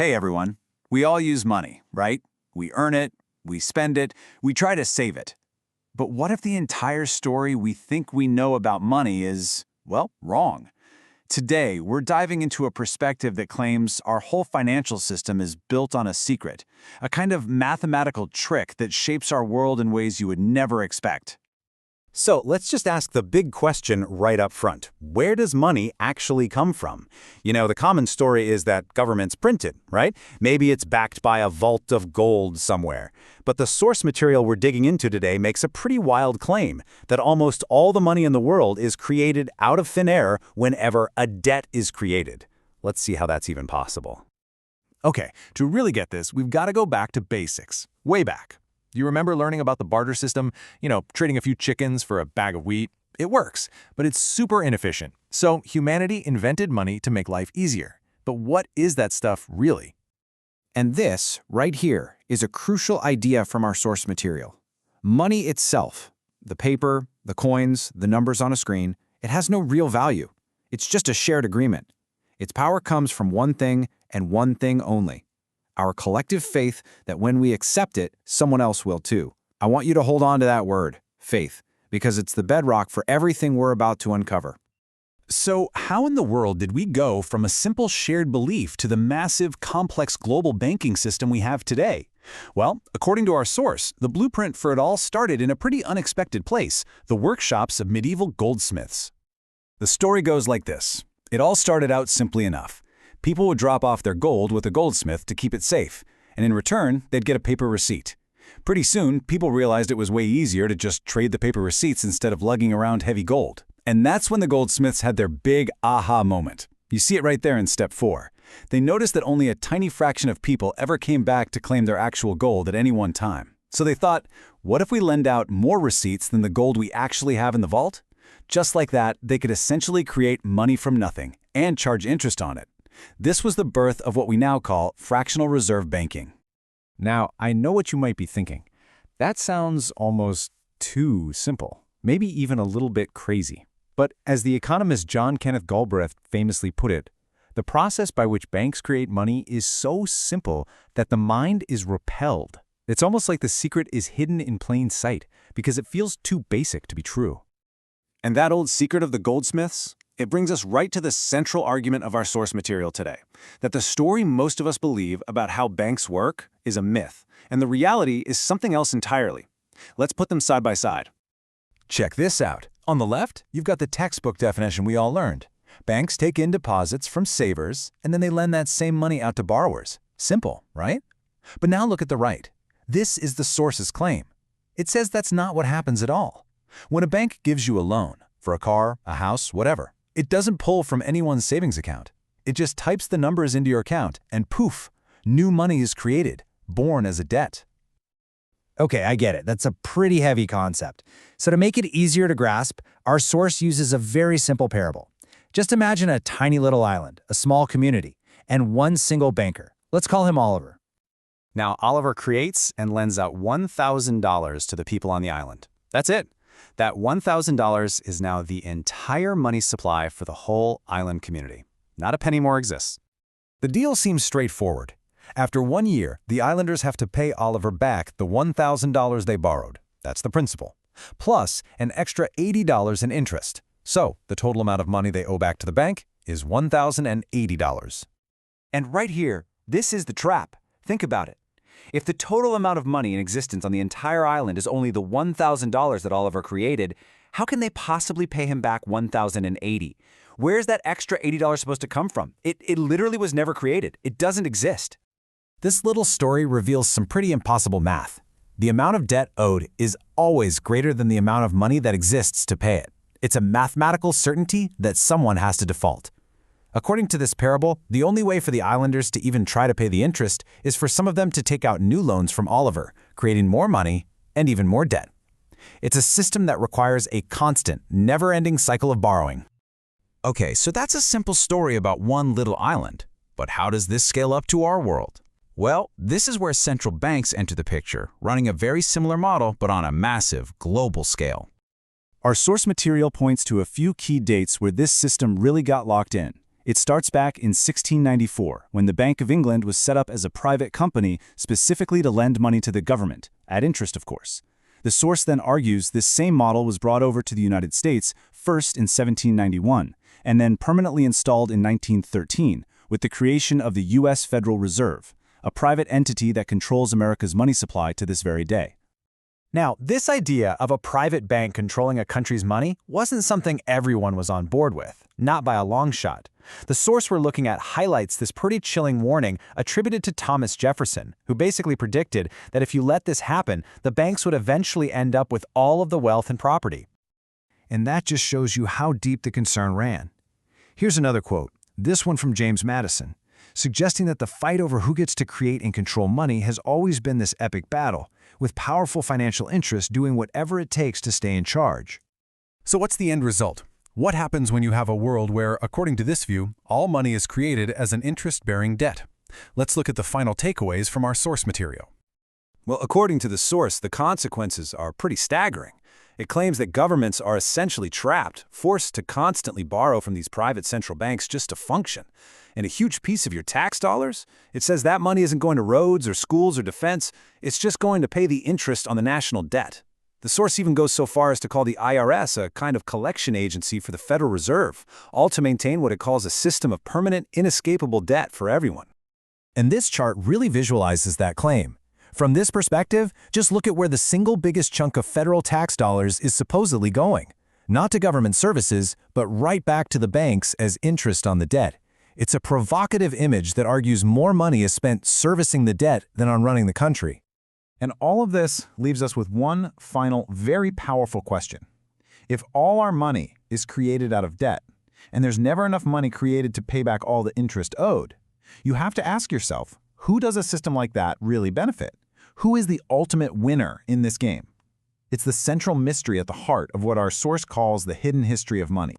Hey everyone, we all use money, right? We earn it, we spend it, we try to save it. But what if the entire story we think we know about money is, well, wrong? Today, we're diving into a perspective that claims our whole financial system is built on a secret, a kind of mathematical trick that shapes our world in ways you would never expect. So let's just ask the big question right up front. Where does money actually come from? The common story is that governments print it, right? Maybe it's backed by a vault of gold somewhere. But the source material we're digging into today makes a pretty wild claim that almost all the money in the world is created out of thin air whenever a debt is created. Let's see how that's even possible. Okay, to really get this, we've got to go back to basics, way back. You remember learning about the barter system? Trading a few chickens for a bag of wheat? It works, but it's super inefficient. So humanity invented money to make life easier. But what is that stuff really? And this, right here, is a crucial idea from our source material. Money itself, the paper, the coins, the numbers on a screen, it has no real value. It's just a shared agreement. Its power comes from one thing and one thing only: our collective faith that when we accept it, someone else will too. I want you to hold on to that word, faith, because it's the bedrock for everything we're about to uncover. So how in the world did we go from a simple shared belief to the massive, complex global banking system we have today? Well, according to our source, the blueprint for it all started in a pretty unexpected place: the workshops of medieval goldsmiths. The story goes like this. It all started out simply enough. People would drop off their gold with a goldsmith to keep it safe, and in return, they'd get a paper receipt. Pretty soon, people realized it was way easier to just trade the paper receipts instead of lugging around heavy gold. And that's when the goldsmiths had their big aha moment. You see it right there in step 4. They noticed that only a tiny fraction of people ever came back to claim their actual gold at any one time. So they thought, what if we lend out more receipts than the gold we actually have in the vault? Just like that, they could essentially create money from nothing and charge interest on it. This was the birth of what we now call fractional reserve banking. Now, I know what you might be thinking. That sounds almost too simple, maybe even a little bit crazy. But as the economist John Kenneth Galbraith famously put it, the process by which banks create money is so simple that the mind is repelled. It's almost like the secret is hidden in plain sight because it feels too basic to be true. And that old secret of the goldsmiths? It brings us right to the central argument of our source material today, that the story most of us believe about how banks work is a myth, and the reality is something else entirely. Let's put them side by side. Check this out. On the left, you've got the textbook definition we all learned. Banks take in deposits from savers, and then they lend that same money out to borrowers. Simple, right? But now look at the right. This is the source's claim. It says that's not what happens at all. When a bank gives you a loan, for a car, a house, whatever, it doesn't pull from anyone's savings account. It just types the numbers into your account, and poof, new money is created, born as a debt. Okay, I get it. That's a pretty heavy concept. So to make it easier to grasp, our source uses a very simple parable. Just imagine a tiny little island, a small community, and one single banker. Let's call him Oliver. Now, Oliver creates and lends out $1,000 to the people on the island. That's it. That $1,000 is now the entire money supply for the whole island community. Not a penny more exists. The deal seems straightforward. After 1 year, the islanders have to pay Oliver back the $1,000 they borrowed. That's the principal. Plus an extra $80 in interest. So the total amount of money they owe back to the bank is $1,080. And right here, this is the trap. Think about it. If the total amount of money in existence on the entire island is only the $1,000 that Oliver created, how can they possibly pay him back $1,080? Where's that extra $80 supposed to come from? It literally was never created. It doesn't exist. This little story reveals some pretty impossible math. The amount of debt owed is always greater than the amount of money that exists to pay it. It's a mathematical certainty that someone has to default. According to this parable, the only way for the islanders to even try to pay the interest is for some of them to take out new loans from Oliver, creating more money and even more debt. It's a system that requires a constant, never-ending cycle of borrowing. Okay, so that's a simple story about one little island. But how does this scale up to our world? Well, this is where central banks enter the picture, running a very similar model but on a massive, global scale. Our source material points to a few key dates where this system really got locked in. It starts back in 1694, when the Bank of England was set up as a private company specifically to lend money to the government, at interest, of course. The source then argues this same model was brought over to the United States first in 1791, and then permanently installed in 1913, with the creation of the U.S. Federal Reserve, a private entity that controls America's money supply to this very day. Now, this idea of a private bank controlling a country's money wasn't something everyone was on board with, not by a long shot. The source we're looking at highlights this pretty chilling warning attributed to Thomas Jefferson, who basically predicted that if you let this happen, the banks would eventually end up with all of the wealth and property. And that just shows you how deep the concern ran. Here's another quote, this one from James Madison, suggesting that the fight over who gets to create and control money has always been this epic battle, with powerful financial interests doing whatever it takes to stay in charge. So what's the end result? What happens when you have a world where, according to this view, all money is created as an interest-bearing debt? Let's look at the final takeaways from our source material. Well, according to the source, the consequences are pretty staggering. It claims that governments are essentially trapped, forced to constantly borrow from these private central banks just to function. And a huge piece of your tax dollars? It says that money isn't going to roads or schools or defense, it's just going to pay the interest on the national debt. The source even goes so far as to call the IRS a kind of collection agency for the Federal Reserve, all to maintain what it calls a system of permanent, inescapable debt for everyone. And this chart really visualizes that claim. From this perspective, just look at where the single biggest chunk of federal tax dollars is supposedly going. Not to government services, but right back to the banks as interest on the debt. It's a provocative image that argues more money is spent servicing the debt than on running the country. And all of this leaves us with one final, very powerful question. If all our money is created out of debt, and there's never enough money created to pay back all the interest owed, you have to ask yourself, who does a system like that really benefit? Who is the ultimate winner in this game? It's the central mystery at the heart of what our source calls the hidden history of money.